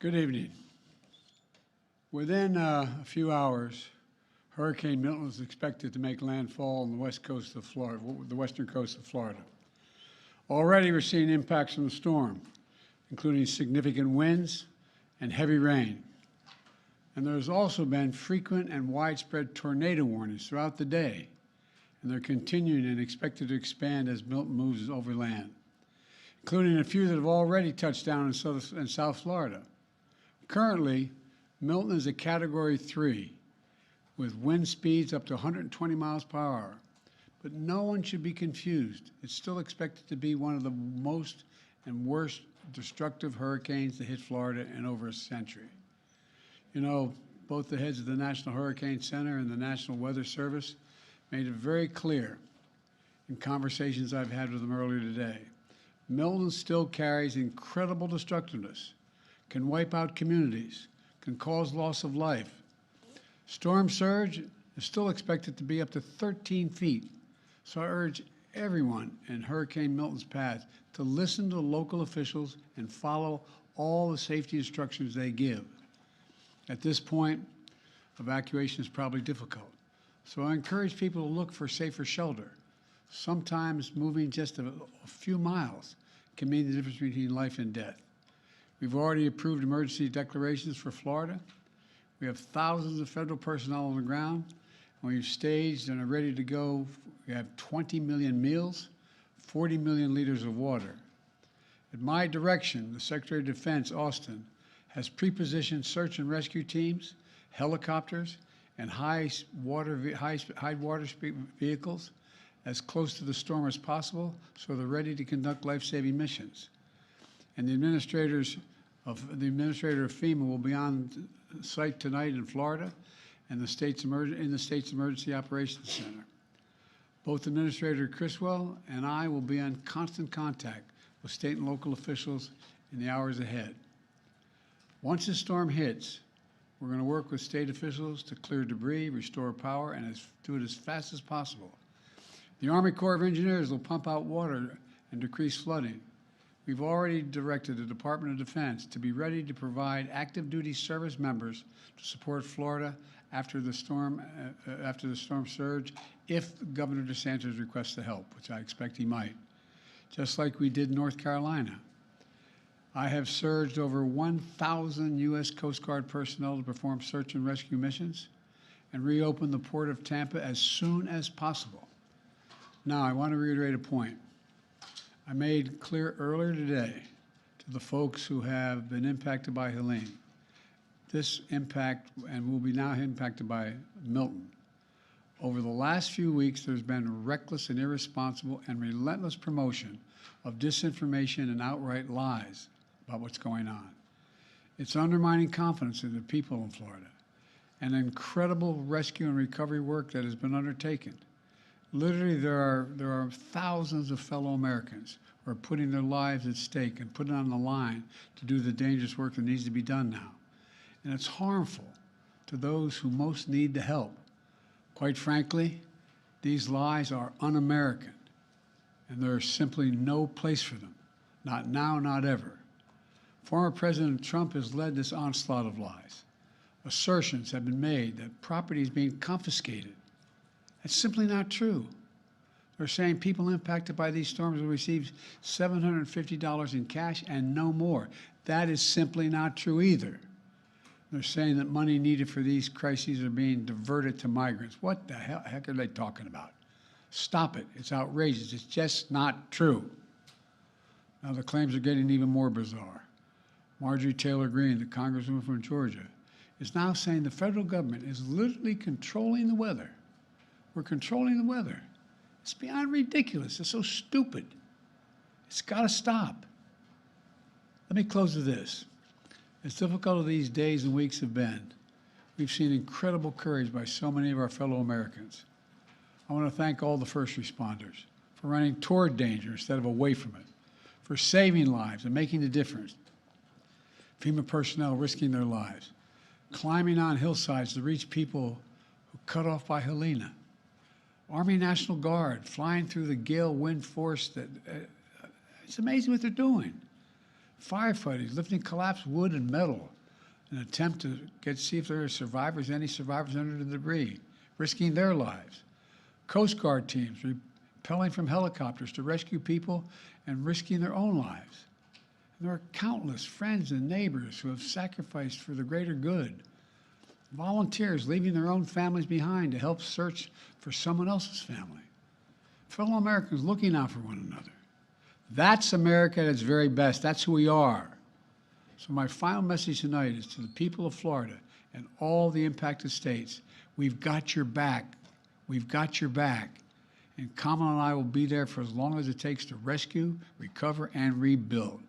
Good evening. Within a few hours, Hurricane Milton is expected to make landfall on the west coast of Florida, the western coast of Florida. Already we're seeing impacts from the storm, including significant winds and heavy rain. And there's also been frequent and widespread tornado warnings throughout the day, and they're continuing and expected to expand as Milton moves over land, including a few that have already touched down in South Florida. Currently, Milton is a Category 3 with wind speeds up to 120 miles per hour. But no one should be confused. It's still expected to be one of the most and worst destructive hurricanes to hit Florida in over a century. You know, both the heads of the National Hurricane Center and the National Weather Service made it very clear in conversations I've had with them earlier today. Milton still carries incredible destructiveness, can wipe out communities, can cause loss of life. Storm surge is still expected to be up to 13 feet. So I urge everyone in Hurricane Milton's path to listen to local officials and follow all the safety instructions they give. At this point, evacuation is probably difficult. So I encourage people to look for safer shelter. Sometimes moving just a few miles can mean the difference between life and death. We've already approved emergency declarations for Florida. We have thousands of federal personnel on the ground, and we've staged and are ready to go. We have 20 million meals, 40 million liters of water. At my direction, the Secretary of Defense, Austin, has pre-positioned search and rescue teams, helicopters, and high water speed vehicles as close to the storm as possible, so they're ready to conduct life-saving missions. And the administrator of FEMA will be on site tonight in Florida and in the state's Emergency Operations Center. Both Administrator Criswell and I will be in constant contact with state and local officials in the hours ahead. Once the storm hits, we're going to work with state officials to clear debris, restore power, and do it as fast as possible. The Army Corps of Engineers will pump out water and decrease flooding. We've already directed the Department of Defense to be ready to provide active duty service members to support Florida after the storm surge if Governor DeSantis requests the help, which I expect he might, just like we did in North Carolina. I have surged over 1,000 U.S. Coast Guard personnel to perform search and rescue missions and reopen the port of Tampa as soon as possible. Now, I want to reiterate a point I made clear earlier today to the folks who have been impacted by Helene. This impact, and will be now impacted by Milton. Over the last few weeks, there's been reckless and irresponsible and relentless promotion of disinformation and outright lies about what's going on. It's undermining confidence in the people in Florida and incredible rescue and recovery work that has been undertaken. Literally, there are thousands of fellow Americans who are putting their lives at stake and putting on the line to do the dangerous work that needs to be done now. And it's harmful to those who most need the help. Quite frankly, these lies are un-American, and there's simply no place for them. Not now, not ever. Former President Trump has led this onslaught of lies. Assertions have been made that property is being confiscated. That's simply not true. They're saying people impacted by these storms will receive $750 in cash and no more. That is simply not true either. They're saying that money needed for these crises are being diverted to migrants. What the heck are they talking about? Stop it. It's outrageous. It's just not true. Now the claims are getting even more bizarre. Marjorie Taylor Greene, the congresswoman from Georgia, is now saying the federal government is literally controlling the weather. We're controlling the weather. It's beyond ridiculous. It's so stupid. It's got to stop. Let me close with this. As difficult as these days and weeks have been, we've seen incredible courage by so many of our fellow Americans. I want to thank all the first responders for running toward danger instead of away from it, for saving lives and making a difference. FEMA personnel risking their lives, climbing on hillsides to reach people who cut off by Helene. Army National Guard flying through the gale wind force it's amazing what they're doing. Firefighters lifting collapsed wood and metal an attempt to see if there are survivors, any survivors under the debris, risking their lives. Coast Guard teams rappelling from helicopters to rescue people and risking their own lives. And there are countless friends and neighbors who have sacrificed for the greater good. Volunteers leaving their own families behind to help search for someone else's family. Fellow Americans looking out for one another. That's America at its very best. That's who we are. So my final message tonight is to the people of Florida and all the impacted states. We've got your back. We've got your back. And Kamala and I will be there for as long as it takes to rescue, recover, and rebuild.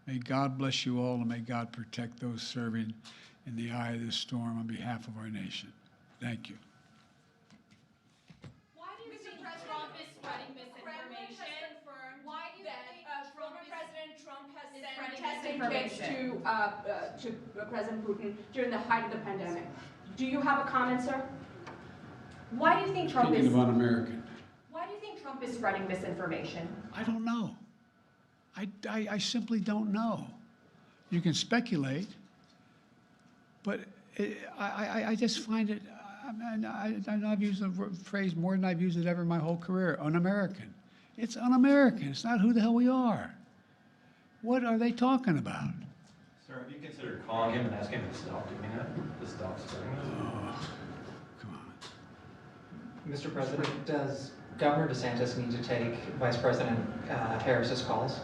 May God bless you all, and may God protect those serving in the eye of this storm on behalf of our nation. Thank you. Why do you think Trump is spreading misinformation? Why do you think former President Trump has sent testing kits to President Putin during the height of the pandemic? Do you have a comment, sir? Why do you think Trump Speaking of un-American. Why do you think Trump is spreading misinformation? I don't know. I simply don't know. You can speculate, but I just find it, I've used the phrase more than I've used it ever in my whole career, un-American. It's un-American. It's not who the hell we are. What are they talking about? Sir, have you considered calling him and asking him to stop doing that? To stop spreading this? Oh, come on. Mr. President, does Governor DeSantis need to take Vice President Harris's calls?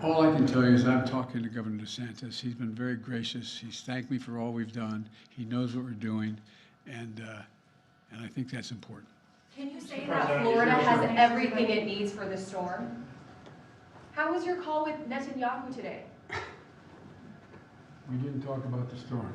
All I can tell you is I'm talking to Governor DeSantis. He's been very gracious. He's thanked me for all we've done. He knows what we're doing, and I think that's important. Can you say that Florida has everything it needs for the storm? How was your call with Netanyahu today? We didn't talk about the storm.